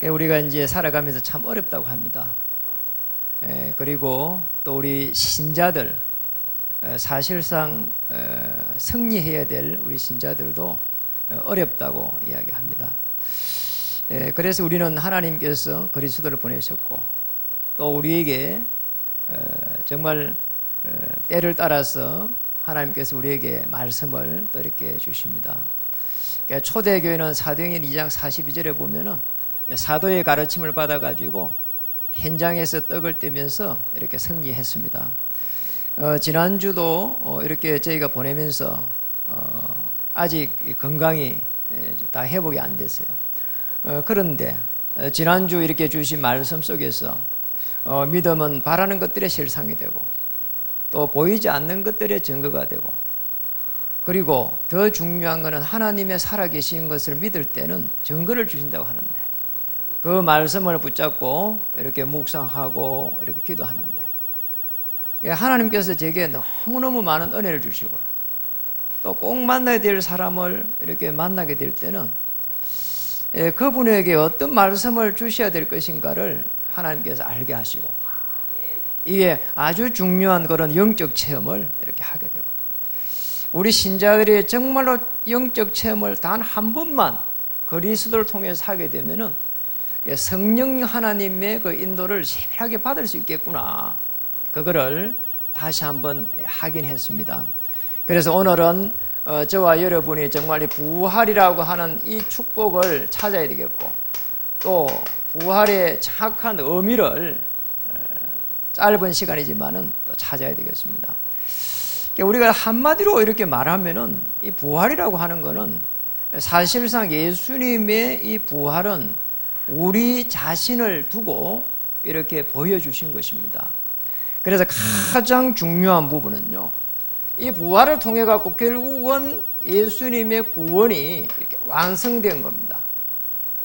우리가 이제 살아가면서 참 어렵다고 합니다. 그리고 또 우리 신자들, 사실상 승리해야 될 우리 신자들도 어렵다고 이야기합니다. 그래서 우리는 하나님께서 그리스도를 보내셨고 또 우리에게 정말 때를 따라서 하나님께서 우리에게 말씀을 또 이렇게 주십니다. 초대교회는 사도행전 2장 42절에 보면은 사도의 가르침을 받아가지고 현장에서 떡을 떼면서 이렇게 승리했습니다. 지난주도 이렇게 저희가 보내면서 아직 건강이 다 회복이 안 됐어요. 그런데 지난주 이렇게 주신 말씀 속에서 믿음은 바라는 것들의 실상이 되고 또 보이지 않는 것들의 증거가 되고 그리고 더 중요한 것은 하나님의 살아계신 것을 믿을 때는 증거를 주신다고 하는데 그 말씀을 붙잡고 이렇게 묵상하고 이렇게 기도하는데 하나님께서 제게 너무너무 많은 은혜를 주시고요. 또 꼭 만나야 될 사람을 이렇게 만나게 될 때는 그분에게 어떤 말씀을 주셔야 될 것인가를 하나님께서 알게 하시고 이게 아주 중요한 그런 영적 체험을 이렇게 하게 되고 우리 신자들이 정말로 영적 체험을 단 한 번만 그리스도를 통해서 하게 되면은 성령 하나님의 그 인도를 세밀하게 받을 수 있겠구나. 그거를 다시 한번 확인했습니다. 그래서 오늘은 저와 여러분이 정말 부활이라고 하는 이 축복을 찾아야 되겠고 또 부활의 정확한 의미를 짧은 시간이지만은 또 찾아야 되겠습니다. 우리가 한마디로 이렇게 말하면은 이 부활이라고 하는 거는 사실상 예수님의 이 부활은 우리 자신을 두고 이렇게 보여주신 것입니다. 그래서 가장 중요한 부분은요, 이 부활을 통해 갖고 결국은 예수님의 구원이 이렇게 완성된 겁니다.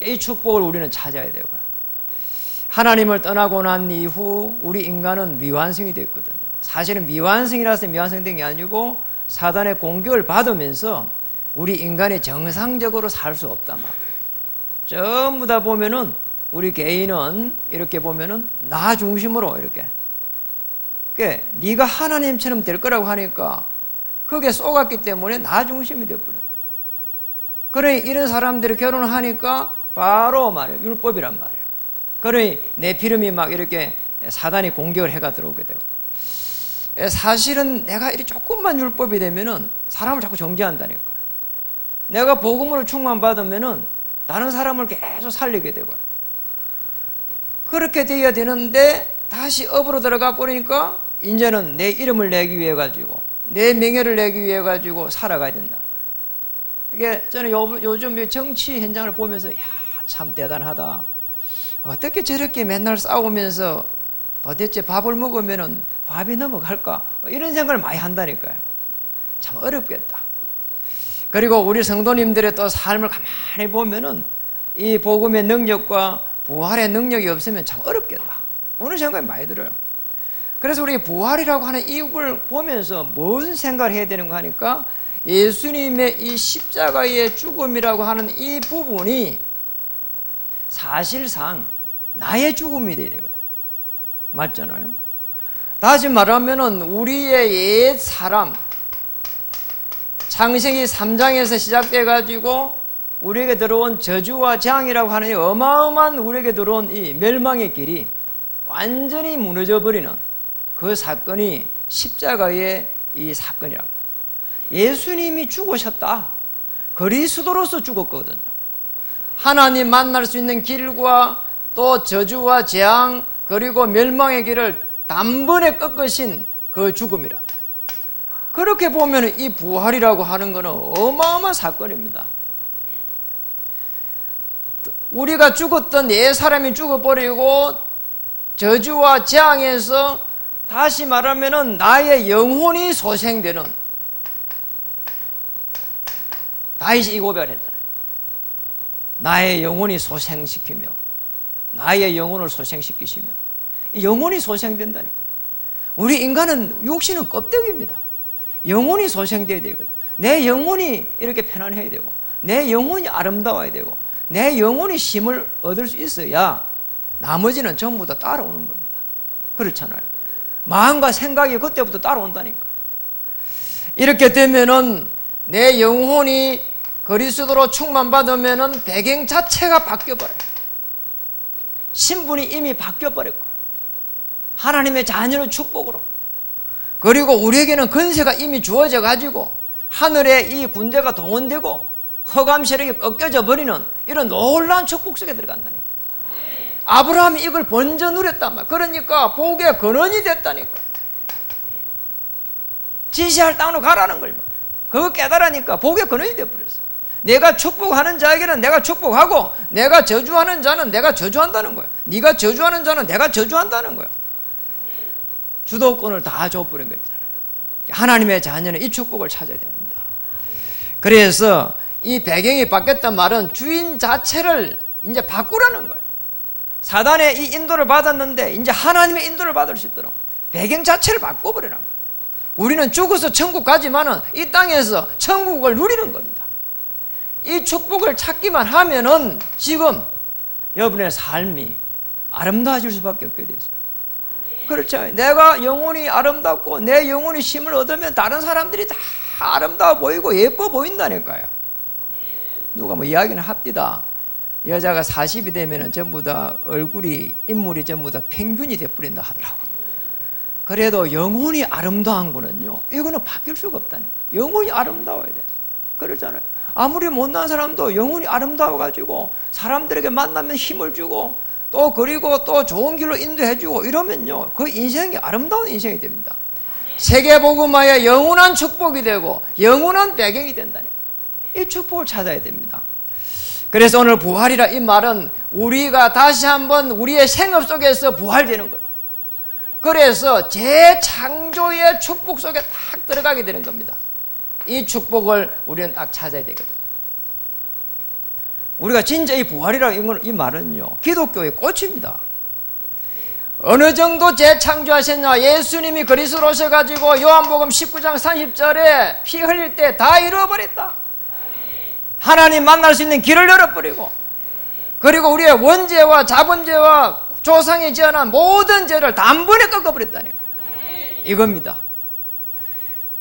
이 축복을 우리는 찾아야 되고요. 하나님을 떠나고 난 이후 우리 인간은 미완성이 됐거든요. 사실은 미완성이라서 미완성된 게 아니고 사단의 공격을 받으면서 우리 인간이 정상적으로 살 수 없단 말이에요. 전부 다 보면은 우리 개인은 이렇게 보면은 나 중심으로 이렇게 네가 하나님처럼 될 거라고 하니까 그게 쏘갔기 때문에 나 중심이 되어버린 거예요. 그러니 이런 사람들이 결혼을 하니까 바로 말이에요. 율법이란 말이에요. 그러니 내 피름이 막 이렇게 사단이 공격을 해가 들어오게 되고 사실은 내가 이렇게 조금만 율법이 되면은 사람을 자꾸 정죄한다니까요. 내가 복음으로 충만받으면은 다른 사람을 계속 살리게 되고 그렇게 돼야 되는데 다시 업으로 들어가 버리니까 이제는 내 이름을 내기 위해 가지고 내 명예를 내기 위해 가지고 살아가야 된다. 이게 저는 요즘 정치 현장을 보면서 참 대단하다. 어떻게 저렇게 맨날 싸우면서 도대체 밥을 먹으면은 밥이 넘어갈까? 이런 생각을 많이 한다니까요. 참 어렵겠다. 그리고 우리 성도님들의 또 삶을 가만히 보면은 이 복음의 능력과 부활의 능력이 없으면 참 어렵겠다. 오는 생각이 많이 들어요. 그래서 우리 부활이라고 하는 이걸 보면서 무슨 생각을 해야 되는가 하니까 예수님의 이 십자가의 죽음이라고 하는 이 부분이 사실상 나의 죽음이 돼야 되거든. 맞잖아요? 다시 말하면은 우리의 옛 사람, 창세기 3장에서 시작돼 가지고 우리에게 들어온 저주와 재앙이라고 하는 이 어마어마한 우리에게 들어온 이 멸망의 길이 완전히 무너져 버리는 그 사건이 십자가의 이 사건이라고. 예수님이 죽으셨다. 그리스도로서 죽었거든요. 하나님 만날 수 있는 길과 또 저주와 재앙 그리고 멸망의 길을 단번에 꺾으신 그 죽음이라. 그렇게 보면 이 부활이라고 하는 것은 어마어마한 사건입니다. 우리가 죽었던 옛 사람이 죽어버리고 저주와 재앙에서 다시 말하면 나의 영혼이 소생되는 다윗이 이 고백을 했잖아요. 나의 영혼이 소생시키며 나의 영혼을 소생시키시며 이 영혼이 소생된다니까. 우리 인간은 육신은 껍데기입니다. 영혼이 소생돼야 되거든. 내 영혼이 이렇게 편안해야 되고 내 영혼이 아름다워야 되고 내 영혼이 힘을 얻을 수 있어야 나머지는 전부 다 따라오는 겁니다. 그렇잖아요. 마음과 생각이 그때부터 따라온다니까요. 이렇게 되면은 내 영혼이 그리스도로 충만받으면은 배경 자체가 바뀌어버려요. 신분이 이미 바뀌어버릴 거예요. 하나님의 자녀의 축복으로. 그리고 우리에게는 권세가 이미 주어져 가지고 하늘에 이 군대가 동원되고 허감 세력이 꺾여져 버리는 이런 놀라운 축복 속에 들어간다니까. 아브라함이 이걸 번져 누렸단 말이야. 그러니까 복의 근원이 됐다니까. 지시할 땅으로 가라는 걸 말이야. 그거 깨달으니까 복의 근원이 되어버렸어. 내가 축복하는 자에게는 내가 축복하고 내가 저주하는 자는 내가 저주한다는 거야. 네가 저주하는 자는 내가 저주한다는 거야. 주도권을 다 줘버린 거 있잖아요. 하나님의 자녀는 이 축복을 찾아야 됩니다. 그래서 이 배경이 바뀌었단 말은 주인 자체를 이제 바꾸라는 거예요. 사단의 이 인도를 받았는데 이제 하나님의 인도를 받을 수 있도록 배경 자체를 바꿔버리라는 거예요. 우리는 죽어서 천국 가지만은 이 땅에서 천국을 누리는 겁니다. 이 축복을 찾기만 하면은 지금 여러분의 삶이 아름다워질 수밖에 없게 되어 있습니다. 그렇죠. 내가 영혼이 아름답고 내 영혼이 힘을 얻으면 다른 사람들이 다 아름다워 보이고 예뻐 보인다니까요. 누가 뭐 이야기는 합디다. 여자가 40이 되면 전부 다 얼굴이 인물이 전부 다 평균이 돼버린다 하더라고. 그래도 영혼이 아름다운 거는요, 이거는 바뀔 수가 없다니까. 영혼이 아름다워야 돼. 그러잖아요. 아무리 못난 사람도 영혼이 아름다워가지고 사람들에게 만나면 힘을 주고 또 그리고 또 좋은 길로 인도해주고 이러면요, 그 인생이 아름다운 인생이 됩니다. 세계복음화의 영원한 축복이 되고 영원한 배경이 된다니까. 이 축복을 찾아야 됩니다. 그래서 오늘 부활이라 이 말은 우리가 다시 한번 우리의 생업 속에서 부활되는 거예요. 그래서 재창조의 축복 속에 딱 들어가게 되는 겁니다. 이 축복을 우리는 딱 찾아야 되거든요. 우리가 진짜 이 부활이라는 이 말은요, 기독교의 꽃입니다. 어느 정도 재창조하셨냐? 예수님이 그리스도로 오셔가지고 요한복음 19장 30절에 피 흘릴 때 다 이루어버렸다. 하나님 만날 수 있는 길을 열어버리고, 그리고 우리의 원죄와 자본죄와 조상이 지어난 모든 죄를 단번에 꺾어버렸다니. 이겁니다.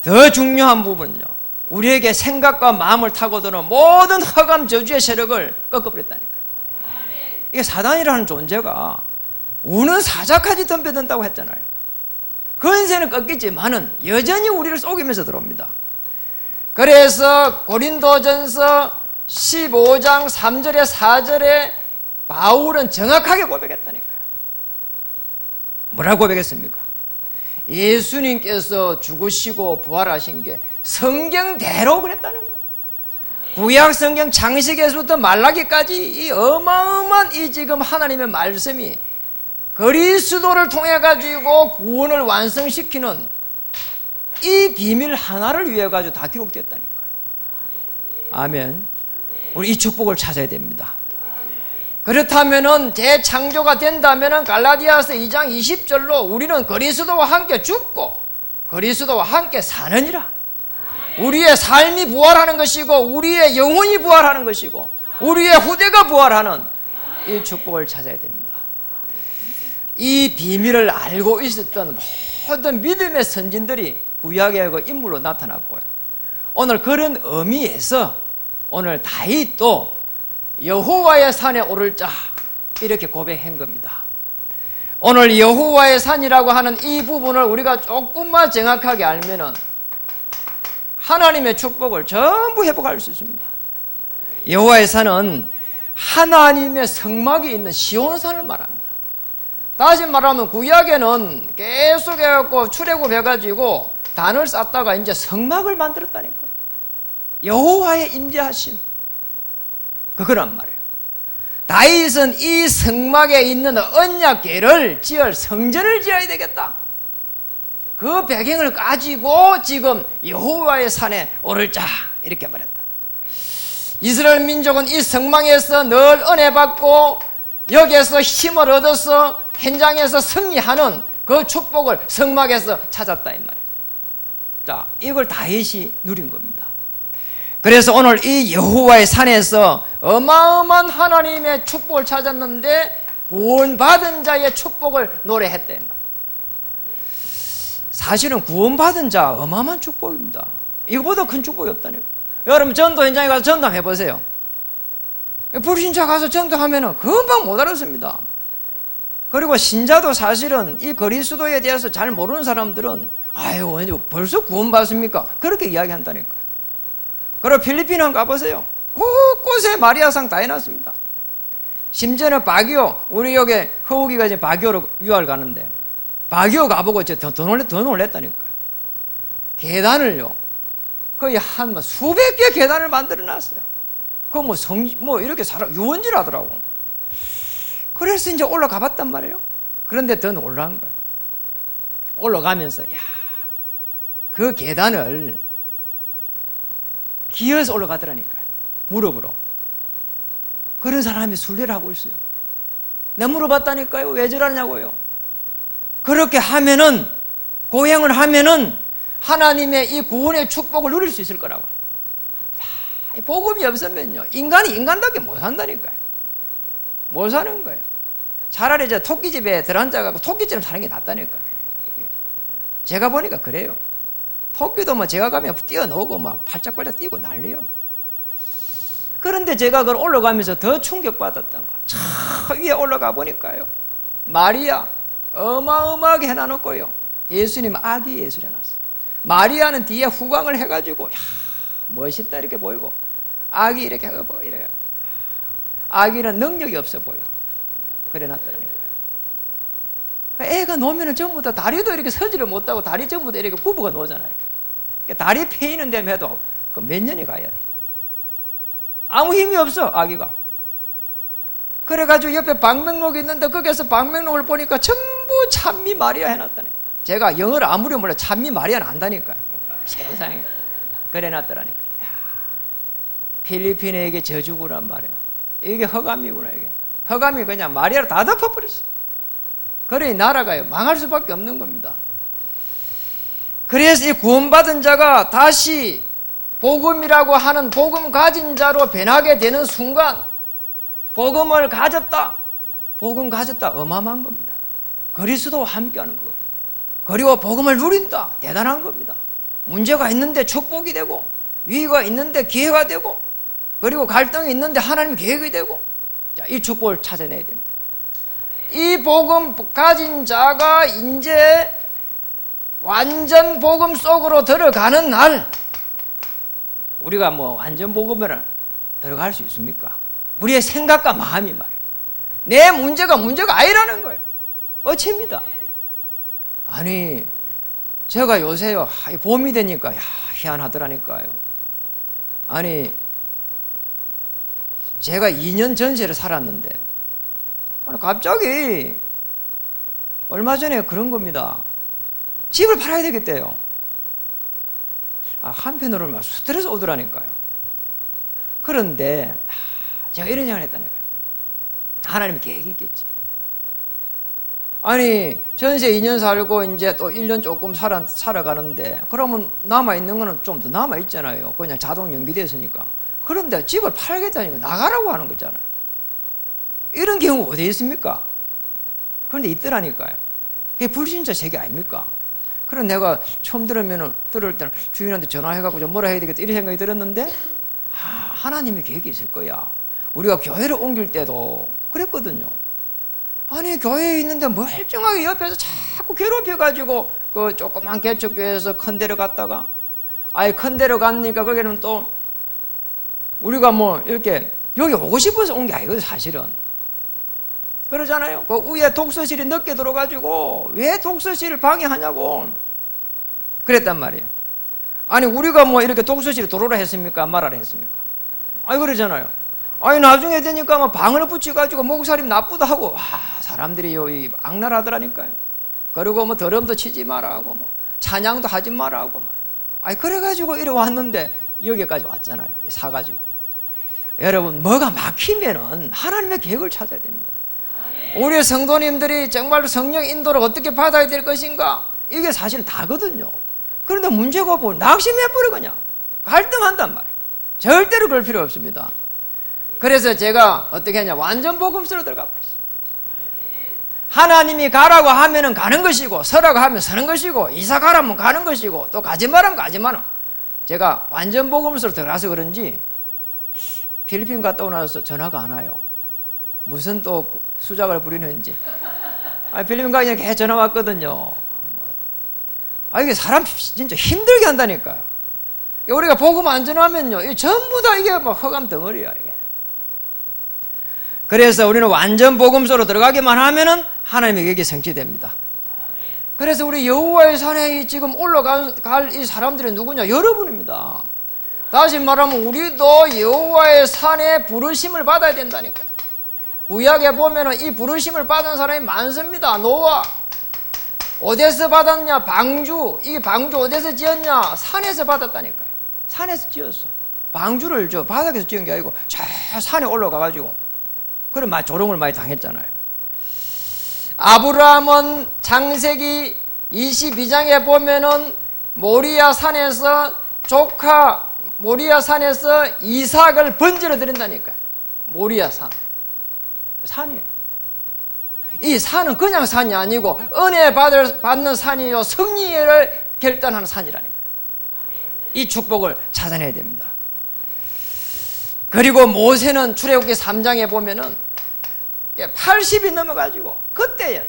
더 중요한 부분은요, 우리에게 생각과 마음을 타고드는 모든 허감 저주의 세력을 꺾어버렸다니까요. 이게 사단이라는 존재가 우는 사자까지 덤벼든다고 했잖아요. 권세는 꺾이지만은 여전히 우리를 속이면서 들어옵니다. 그래서 고린도전서 15장 3절에 4절에 바울은 정확하게 고백했다니까요. 뭐라고 고백했습니까? 예수님께서 죽으시고 부활하신 게 성경대로 그랬다는 거예요. 구약 성경 창세기에서부터 말라기까지 이 어마어마한 이 지금 하나님의 말씀이 그리스도를 통해 가지고 구원을 완성시키는 이 비밀 하나를 위해 가지고 다 기록됐다니까요. 아멘. 우리 이 축복을 찾아야 됩니다. 그렇다면은 재창조가 된다면은 갈라디아서 2장 20절로 우리는 그리스도와 함께 죽고 그리스도와 함께 사느니라. 우리의 삶이 부활하는 것이고 우리의 영혼이 부활하는 것이고 우리의 후대가 부활하는 이 축복을 찾아야 됩니다. 이 비밀을 알고 있었던 모든 믿음의 선진들이 구약의 그 인물로 나타났고요. 오늘 그런 의미에서 오늘 다윗도 여호와의 산에 오를 자 이렇게 고백한 겁니다. 오늘 여호와의 산이라고 하는 이 부분을 우리가 조금만 정확하게 알면은 하나님의 축복을 전부 회복할 수 있습니다. 여호와의 산은 하나님의 성막이 있는 시온산을 말합니다. 다시 말하면 구약에는 계속 해갖고 출애굽해가지고 단을 쌓다가 이제 성막을 만들었다니까요. 여호와의 임재하심, 그거란 말이에요. 다윗은 이 성막에 있는 언약궤를 지을 성전을 지어야 되겠다. 그 배경을 가지고 지금 여호와의 산에 오를 자 이렇게 말했다. 이스라엘 민족은 이 성막에서 늘 은혜 받고 여기에서 힘을 얻어서 현장에서 승리하는 그 축복을 성막에서 찾았다 이 말이에요. 자, 이걸 다윗이 누린 겁니다. 그래서 오늘 이 여호와의 산에서 어마어마한 하나님의 축복을 찾았는데 구원받은 자의 축복을 노래했대 말이에요. 사실은 구원받은 자 어마어마한 축복입니다. 이거보다 큰 축복이 없다니요. 여러분 전도 현장에 가서 전도해 보세요. 불신자 가서 전도하면은 금방 못 알아듣습니다. 그리고 신자도 사실은 이 그리스도에 대해서 잘 모르는 사람들은 아유 벌써 구원받습니까? 그렇게 이야기한다니까요. 그리고 필리핀 가보세요. 곳곳에 마리아상 다 해놨습니다. 심지어는 바기오, 우리 여기 허우기가 이제 바기오로 유학을 가는데 바기오 가보고 더 놀랬다니까요. 계단을요 거의 한 수백 개 계단을 만들어 놨어요. 그거 뭐 이렇게 유원지를 하더라고. 그래서 이제 올라가 봤단 말이에요. 그런데 더 놀란 거예요. 올라가면서 그 계단을 기어서 올라가더라니까요. 무릎으로. 그런 사람이 순례를 하고 있어요. 내가 물어봤다니까요. 왜 저러냐고요. 그렇게 하면은 고행을 하면은 하나님의 이 구원의 축복을 누릴 수 있을 거라고. 복음이 없으면요 인간이 인간답게 못 산다니까요. 못 사는 거예요. 차라리 이제 토끼집에 들어앉아가지고 토끼처럼 사는 게 낫다니까요. 제가 보니까 그래요. 토끼도 뭐 제가 가면 뛰어나오고 막 팔짝팔짝 뛰고 난리요. 그런데 제가 그걸 올라가면서 더 충격받았던 거. 저 위에 올라가 보니까요. 마리아 어마어마하게 해놔놓고요. 예수님 아기 예수를 해놨어요. 마리아는 뒤에 후광을 해가지고 멋있다 이렇게 보이고 아기 이렇게 하고 이래요. 아기는 능력이 없어 보여. 그래 놨더라니까요. 애가 놓으면 전부 다 다리도 이렇게 서지를 못하고 다리 전부 다 이렇게 구부가 놓잖아요. 다리 패이는 데면 해도 몇 년이 가야 돼. 아무 힘이 없어 아기가. 그래가지고 옆에 방명록이 있는데 거기에서 방명록을 보니까 전부 찬미 마리아 해놨다네. 제가 영어를 아무리 몰라 찬미 마리아는 안다니까요. 세상에. 그래 놨더라니까. 필리핀에 이게 저주구란 말이에요. 이게 허감이구나 이게. 허감이 그냥 마리아를 다 덮어버렸어. 그러니 나라가요 망할 수밖에 없는 겁니다. 그래서 이 구원받은 자가 다시 복음이라고 하는 복음 가진 자로 변하게 되는 순간 복음을 가졌다. 복음 가졌다. 어마어마한 겁니다. 그리스도와 함께하는 거예요. 그리고 복음을 누린다. 대단한 겁니다. 문제가 있는데 축복이 되고 위기가 있는데 기회가 되고 그리고 갈등이 있는데 하나님 계획이 되고 자, 이 축복을 찾아내야 됩니다. 이 복음 가진 자가 이제 완전 복음 속으로 들어가는 날 우리가 뭐 완전 복음에는 들어갈 수 있습니까? 우리의 생각과 마음이 말이에요. 내 문제가 아니라는 거예요. 어째입니다. 아니 제가 요새요 봄이 되니까 희한하더라니까요. 아니 제가 2년 전세를 살았는데 아니 갑자기 얼마 전에 그런 겁니다. 집을 팔아야 되겠대요. 한편으로는 막 스트레스 오더라니까요. 그런데 제가 이런 생각을 했다니까요. 하나님의 계획이 있겠지. 아니 전세 2년 살고 이제 또 1년 조금 살아가는데 그러면 남아있는 거는 좀 더 남아있잖아요. 그냥 자동 연기됐으니까. 그런데 집을 팔겠다니까 나가라고 하는 거잖아요. 이런 경우 어디에 있습니까? 그런데 있더라니까요. 그게 불신자 세계 아닙니까? 그럼 내가 처음 들을 때는 주인한테 전화해가지고 좀 뭐라 해야 되겠다 이런 생각이 들었는데 하나님의 계획이 있을 거야. 우리가 교회를 옮길 때도 그랬거든요. 아니 교회에 있는데 멀쩡하게 옆에서 자꾸 괴롭혀가지고 그 조그만 개척교회에서 큰 데로 갔다가 큰 데로 갔으니까 거기는 또 우리가 뭐 이렇게 여기 오고 싶어서 온 게 아니거든 사실은. 그러잖아요. 그 위에 독서실이 늦게 들어가지고 왜 독서실을 방해하냐고 그랬단 말이에요. 아니 우리가 뭐 이렇게 독서실에 들어오라 했습니까? 말하라 했습니까? 그러잖아요. 나중에 되니까 막 방을 붙여가지고 목살임 나쁘다 하고 사람들이요 악랄하더라니까요. 그리고 뭐 더럼도 치지 마라 하고 뭐 찬양도 하지 마라 하고 그래가지고 이래 왔는데 여기까지 왔잖아요. 사가지고. 여러분 뭐가 막히면은 하나님의 계획을 찾아야 됩니다. 우리 성도님들이 정말로 성령 인도를 어떻게 받아야 될 것인가 이게 사실 다거든요. 그런데 문제가 뭐 낙심해버려 그냥 갈등한단 말이에요. 절대로 그럴 필요 없습니다. 그래서 제가 어떻게 하냐, 완전 복음서로 들어가 버렸어요. 하나님이 가라고 하면은 가는 것이고, 서라고 하면 서는 것이고, 이사 가라면 가는 것이고, 또 가지 말라면 가지 마라. 제가 완전 복음서로 들어가서 그런지 필리핀 갔다 오고 나서 전화가 안 와요. 무슨 또 수작을 부리는지. 필리핀 가기 전에 전화 왔거든요. 이게 사람 진짜 힘들게 한다니까요. 우리가 복음 안 전하면요, 전부 다 이게 뭐 허감 덩어리야, 이게. 그래서 우리는 완전 복음서로 들어가기만 하면은 하나님의 계획이 성취됩니다. 그래서 우리 여호와의 산에 지금 올라갈 이 사람들이 누구냐? 여러분입니다. 다시 말하면 우리도 여호와의 산에 부르심을 받아야 된다니까. 구약에 보면은 이 부르심을 받은 사람이 많습니다. 노아 어디서 받았냐? 방주. 이 방주 어디서 지었냐? 산에서 받았다니까요. 산에서 지었어. 방주를 저 바닥에서 지은 게 아니고 저 산에 올라가가지고 그런 조롱을 많이 당했잖아요. 아브라함은 창세기 22장에 보면은 모리아 산에서 조카 모리아 산에서 이삭을 번제로 드린다니까요. 모리아 산. 산이에요. 이 산은 그냥 산이 아니고 은혜 받는 산이요, 승리를 결단하는 산이라니까요. 이 축복을 찾아내야 됩니다. 그리고 모세는 출애굽기 3장에 보면은 80이 넘어가지고 그때야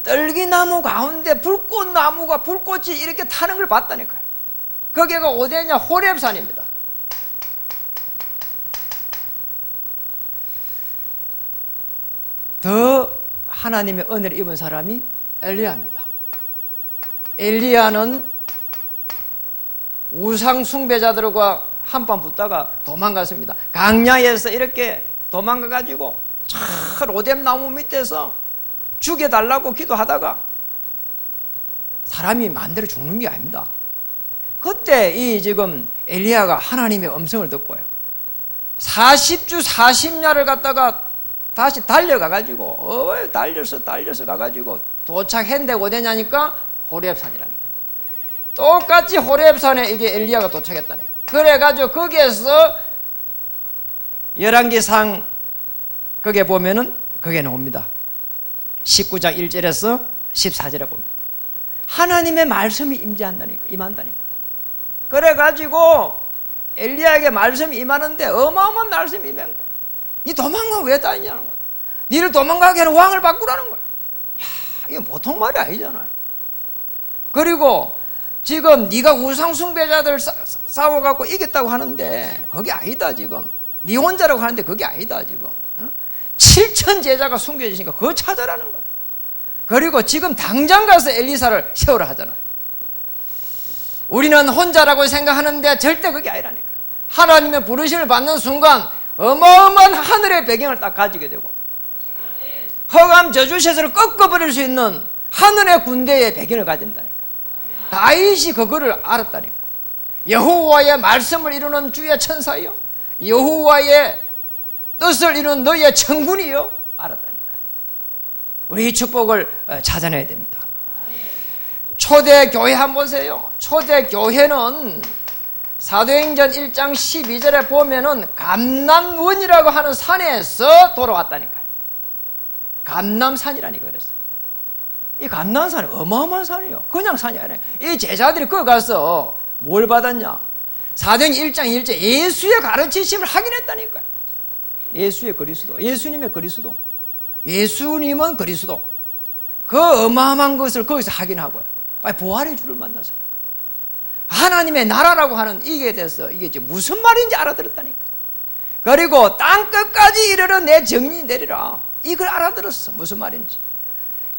떨기나무 가운데 불꽃이 이렇게 타는 걸 봤다니까요. 거기가 어디냐? 호렙산입니다. 더 하나님의 은혜를 입은 사람이 엘리야입니다. 엘리야는 우상 숭배자들과 한판 붙다가 도망갔습니다. 강야에서 이렇게 도망가가지고 로뎀 나무 밑에서 죽여달라고 기도하다가 사람이 마음대로 죽는 게 아닙니다. 그때 이 지금 엘리야가 하나님의 음성을 듣고요, 40주 40야를 갔다가 다시 달려가가지고 달려서 가가지고 도착했는데 어디냐니까 호렙산이라니까. 똑같이 호렙산에 이게 엘리야가 도착했다네요. 그래가지고 거기에서 열왕기상 거기에 보면은 거기에 나옵니다. 19장 1절에서 14절에 보면 하나님의 말씀이 임한다니까. 그래가지고 엘리야에게 말씀이 임하는데 어마어마한 말씀이 임한 거야. 니 도망가 왜 다니냐는 거야. 니를 도망가게 하는 왕을 바꾸라는 거야. 이게 보통 말이 아니잖아요. 그리고 지금 네가 우상 숭배자들 싸워갖고 이겼다고 하는데 그게 아니다. 지금 네 혼자라고 하는데 그게 아니다. 지금 7천 제자가 숨겨지니까 그거 찾아라는 거야. 그리고 지금 당장 가서 엘리사를 세우라 하잖아요. 우리는 혼자라고 생각하는데 절대 그게 아니라니까. 하나님의 부르심을 받는 순간 어마어마한 하늘의 배경을 딱 가지게 되고 허감 저주세를 꺾어버릴 수 있는 하늘의 군대의 배경을 가진다니까. 다윗이 그거를 알았다니까. 여호와의 말씀을 이루는 주의 천사요, 여호와의 뜻을 이루는 너희의 청군이요, 알았다니까. 우리 이 축복을 찾아내야 됩니다. 초대교회 한번 보세요. 초대교회는 사도행전 1장 12절에 보면은 감람원이라고 하는 산에서 돌아왔다니까요. 감람산이라니까 그랬어요. 이 감람산은 어마어마한 산이에요. 그냥 산이 아니에요. 이 제자들이 거기 가서 뭘 받았냐? 사도행전 1장 1절 예수의 가르치심을 확인했다니까요. 예수의 그리스도, 예수님의 그리스도, 예수님은 그리스도. 그 어마어마한 것을 거기서 확인하고요. 부활의 주를 만나서 하나님의 나라라고 하는 이게 돼서 이게 무슨 말인지 알아들었다니까. 그리고 땅 끝까지 이르러 내 정인이 내리라, 이걸 알아들었어. 무슨 말인지.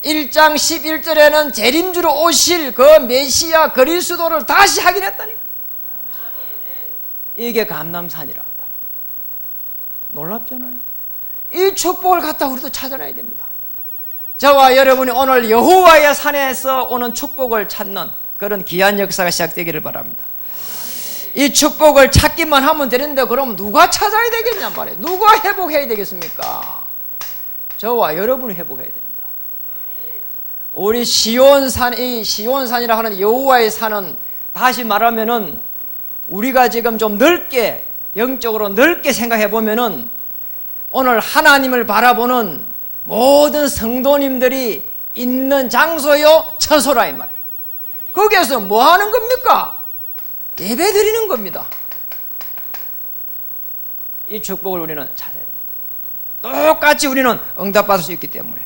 1장 11절에는 재림주로 오실 그 메시아 그리스도를 다시 확인했다니까. 이게 감람산이란 말이에요. 놀랍잖아요. 이 축복을 갖다 우리도 찾아내야 됩니다. 저와 여러분이 오늘 여호와의 산에서 오는 축복을 찾는 그런 귀한 역사가 시작되기를 바랍니다. 이 축복을 찾기만 하면 되는데 그럼 누가 찾아야 되겠냔 말이에요. 누가 회복해야 되겠습니까? 저와 여러분이 회복해야 됩니다. 우리 시온산, 이 시온산이라 하는 여호와의 산은 다시 말하면은 우리가 지금 좀 넓게, 영적으로 넓게 생각해 보면은 오늘 하나님을 바라보는 모든 성도님들이 있는 장소요, 처소라 이 말이에요. 거기에서 뭐 하는 겁니까? 예배 드리는 겁니다. 이 축복을 우리는 찾아야 됩니다. 똑같이 우리는 응답받을 수 있기 때문에.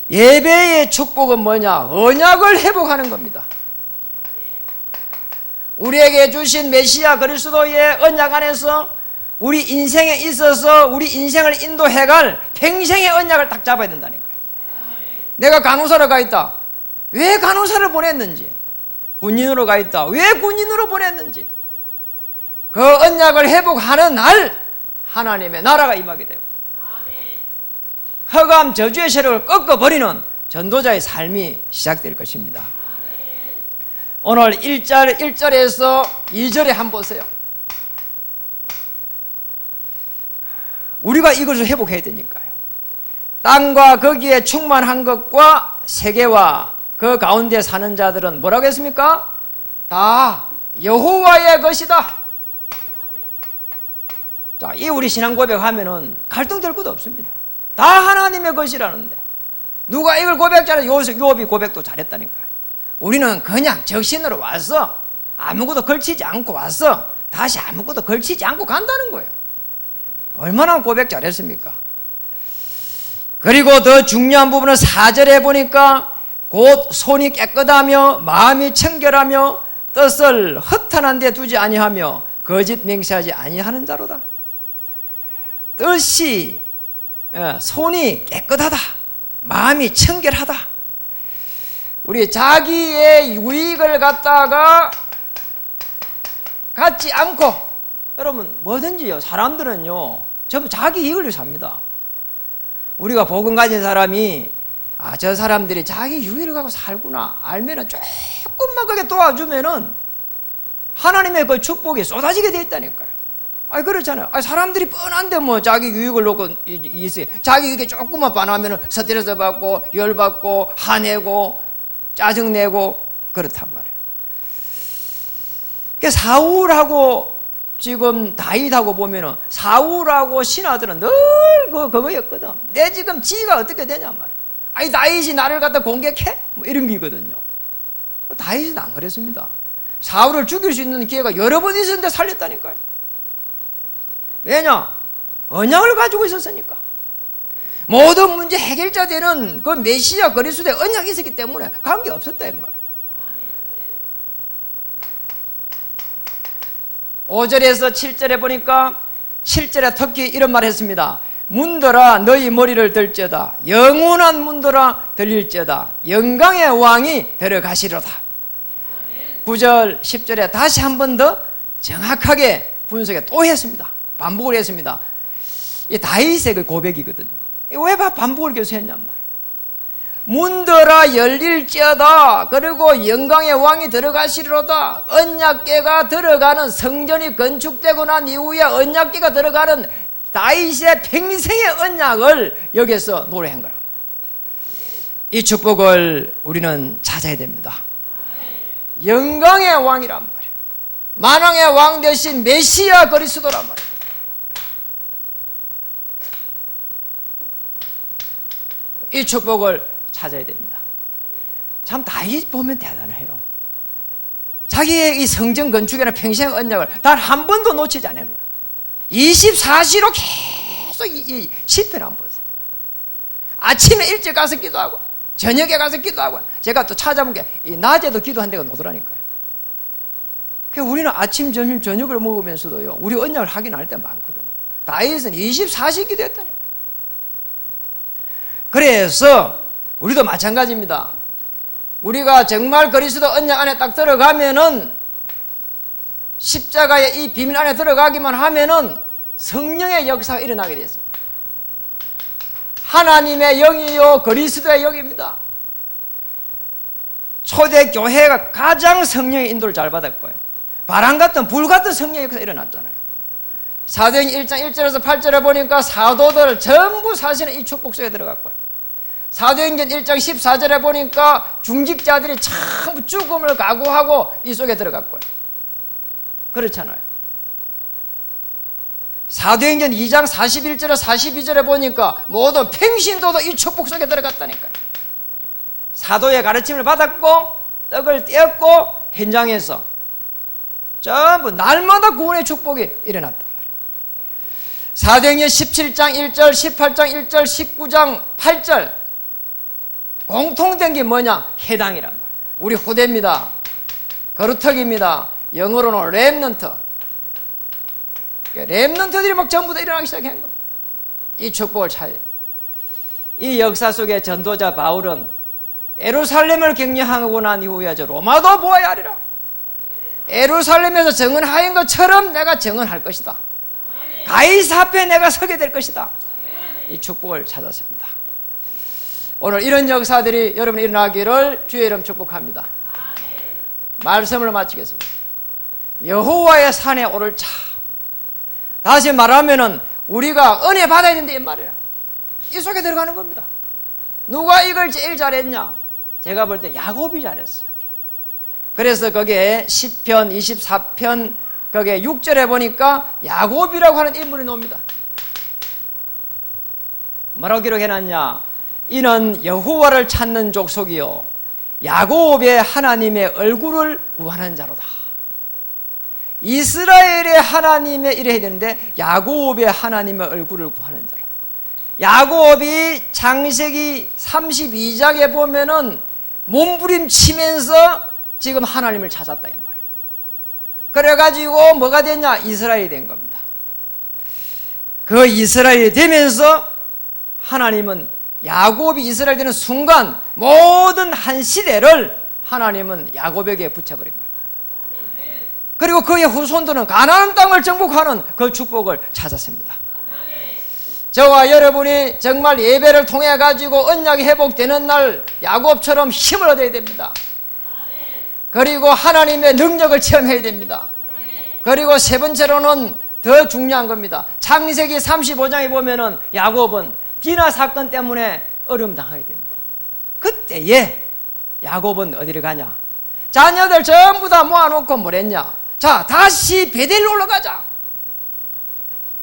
예배의 축복은 뭐냐? 언약을 회복하는 겁니다. 우리에게 주신 메시아 그리스도의 언약 안에서 우리 인생에 있어서 우리 인생을 인도해갈 평생의 언약을 딱 잡아야 된다니까요. 내가 간호사로 가 있다. 왜 간호사를 보냈는지, 군인으로 가 있다. 왜 군인으로 보냈는지, 그 언약을 회복하는 날 하나님의 나라가 임하게 되고 흑암 저주의 세력을 꺾어버리는 전도자의 삶이 시작될 것입니다. 오늘 1절에서 2절에 한번 보세요. 우리가 이것을 회복해야 되니까요. 땅과 거기에 충만한 것과 세계와 그 가운데 사는 자들은 뭐라고 했습니까? 다 여호와의 것이다. 자, 이 우리 신앙 고백하면은 갈등될 것도 없습니다. 다 하나님의 것이라는데 누가 이걸 고백자래? 요업이 고백도 잘했다니까요. 우리는 그냥 적신으로 와서 아무것도 걸치지 않고 와서 다시 아무것도 걸치지 않고 간다는 거예요. 얼마나 고백 잘했습니까? 그리고 더 중요한 부분은 4절에 보니까 곧 손이 깨끗하며 마음이 청결하며 뜻을 허탄한 데 두지 아니하며 거짓 맹세하지 아니하는 자로다. 뜻이, 손이 깨끗하다, 마음이 청결하다. 우리 자기의 유익을 갖다가 갖지 않고, 여러분 뭐든지요, 사람들은요 전부 자기 이익을 위해 삽니다. 우리가 복음 가진 사람이 저 사람들이 자기 유익을 갖고 살구나 알면은 조금만 그게 도와주면은 하나님의 그 축복이 쏟아지게 돼 있다니까요. 그렇잖아요. 사람들이 뻔한데 뭐 자기 유익을 놓고 있어요. 자기 유익에 조금만 반하면은 스트레스 받고 열받고 화내고 짜증내고 그렇단 말이에요. 그러니까 사울하고 지금 다윗하고 보면은 사울하고 신하들은 늘 그거였거든. 내 지금 지위가 어떻게 되냔 말이에요. 다윗이 나를 갖다 공격해? 뭐 이런 게거든요. 다윗은 안 그랬습니다. 사울을 죽일 수 있는 기회가 여러 번 있었는데 살렸다니까요. 왜냐? 언약을 가지고 있었으니까. 모든 문제 해결자 되는 그 메시아 그리스도의 언약이 있었기 때문에 관계없었다 이 말이에요. 5절에서 7절에 보니까 7절에 특히 이런 말 했습니다. 문들아 너희 머리를 들지어다. 영원한 문들아 들릴지어다. 영광의 왕이 들어가시리로다. 9절 10절에 다시 한 번 더 정확하게 분석에 또 했습니다. 반복을 했습니다. 이 다윗의 그 고백이거든요. 왜 반복을 계속 했냔 말이에요. 문들아 열릴지어다. 그리고 영광의 왕이 들어가시리로다. 언약궤가 들어가는, 성전이 건축되고 난 이후에 언약궤가 들어가는 다윗의 평생의 언약을 여기서 노래한 거랍니다. 이 축복을 우리는 찾아야 됩니다. 영광의 왕이란 말이에요. 만왕의 왕 대신 메시아 그리스도란 말이에요. 이 축복을 찾아야 됩니다. 참 다윗 보면 대단해요. 자기의 이 성전 건축이나 평생 언약을 단 한 번도 놓치지 않은 거예요. 24시로 계속 이 시편 한번 보세요. 아침에 일찍 가서 기도하고 저녁에 가서 기도하고. 제가 또 찾아본 게 낮에도 기도한 데가 노더라니까요. 그러니까 우리는 아침 점심 저녁을 먹으면서도요 우리 언약을 확인할 때 많거든. 다윗은 24시 기도했다니까요. 그래서 우리도 마찬가지입니다. 우리가 정말 그리스도 언약 안에 딱 들어가면은, 십자가의 이 비밀 안에 들어가기만 하면은 성령의 역사가 일어나게 됐습니다. 하나님의 영이요 그리스도의 영입니다. 초대교회가 가장 성령의 인도를 잘 받았고요. 바람 같은 불 같은 성령의 역사가 일어났잖아요. 사도행전 1장 1절에서 8절에 보니까 사도들 전부 사실은 이 축복 속에 들어갔고요. 사도행전 1장 14절에 보니까 중직자들이 참 죽음을 각오하고 이 속에 들어갔고요. 그렇잖아요. 사도행전 2장 41절에 42절에 보니까 모두 평신도도 이 축복 속에 들어갔다니까요. 사도의 가르침을 받았고 떡을 떼었고 현장에서 전부 날마다 구원의 축복이 일어났단 말이에요. 사도행전 17장 1절, 18장 1절, 19장 8절 공통된 게 뭐냐? 해당이란 말이에요. 우리 후대입니다. 거루턱입니다. 영어로는 렘넌트. 렘넌트들이 막 전부 다 일어나기 시작한 겁니다. 이 축복을 찾아야 돼요. 이 역사 속에 전도자 바울은 예루살렘을 격려하고 난 이후에 로마도 보아야 하리라. 예루살렘에서 정언하인 것처럼 내가 정언할 것이다. 가이사 앞에 내가 서게 될 것이다. 이 축복을 찾았습니다. 오늘 이런 역사들이 여러분 일어나기를 주의 이름 축복합니다. 말씀을 마치겠습니다. 여호와의 산에 오를 자. 다시 말하면은 우리가 은혜 받아야 된다 이 말이야. 이 속에 들어가는 겁니다. 누가 이걸 제일 잘했냐? 제가 볼 때 야곱이 잘했어요. 그래서 거기에 시편 24편 거기에 6절에 보니까 야곱이라고 하는 인물이 나옵니다. 뭐라고 기록해놨냐? 이는 여호와를 찾는 족속이요 야곱의 하나님의 얼굴을 구하는 자로다. 이스라엘의 하나님의 이래야 되는데 야곱의 하나님의 얼굴을 구하는 자로. 야곱이 창세기 32장에 보면은 몸부림치면서 지금 하나님을 찾았다 이 말이에요. 그래가지고 뭐가 됐냐? 이스라엘이 된 겁니다. 그 이스라엘이 되면서 하나님은 야곱이 이스라엘 되는 순간 모든 한 시대를 하나님은 야곱에게 붙여버린 거예요. 그리고 그의 후손들은 가나안 땅을 정복하는 그 축복을 찾았습니다. 저와 여러분이 정말 예배를 통해 가지고 언약이 회복되는 날 야곱처럼 힘을 얻어야 됩니다. 그리고 하나님의 능력을 체험해야 됩니다. 그리고 세 번째로는 더 중요한 겁니다. 창세기 35장에 보면은 야곱은 디나 사건 때문에 어려움 당하게 됩니다. 그때에 야곱은 어디를 가냐? 자녀들 전부 다 모아놓고 뭘 했냐? 자, 다시 베델로 올라가자.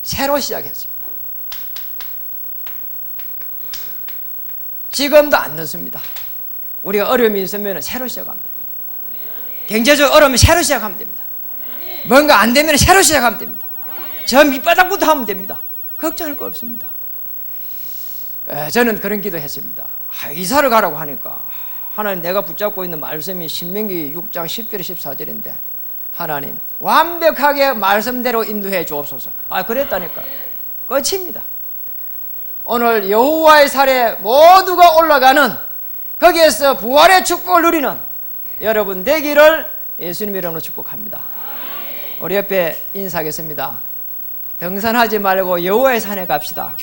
새로 시작했습니다. 지금도 안 늦습니다. 우리가 어려움이 있으면 새로 시작하면 됩니다. 경제적 어려움이 새로 시작하면 됩니다. 뭔가 안 되면 새로 시작하면 됩니다. 저 밑바닥부터 하면 됩니다. 걱정할 거 없습니다. 저는 그런 기도했습니다. 이사를 가라고 하니까 하나님 내가 붙잡고 있는 말씀이 신명기 6장 10절 14절인데 하나님 완벽하게 말씀대로 인도해 주옵소서. 그랬다니까요. 끝입니다. 오늘 여호와의 산에 모두가 올라가는 거기에서 부활의 축복을 누리는 여러분 되기를 예수님 이름으로 축복합니다. 우리 옆에 인사하겠습니다. 등산하지 말고 여호와의 산에 갑시다.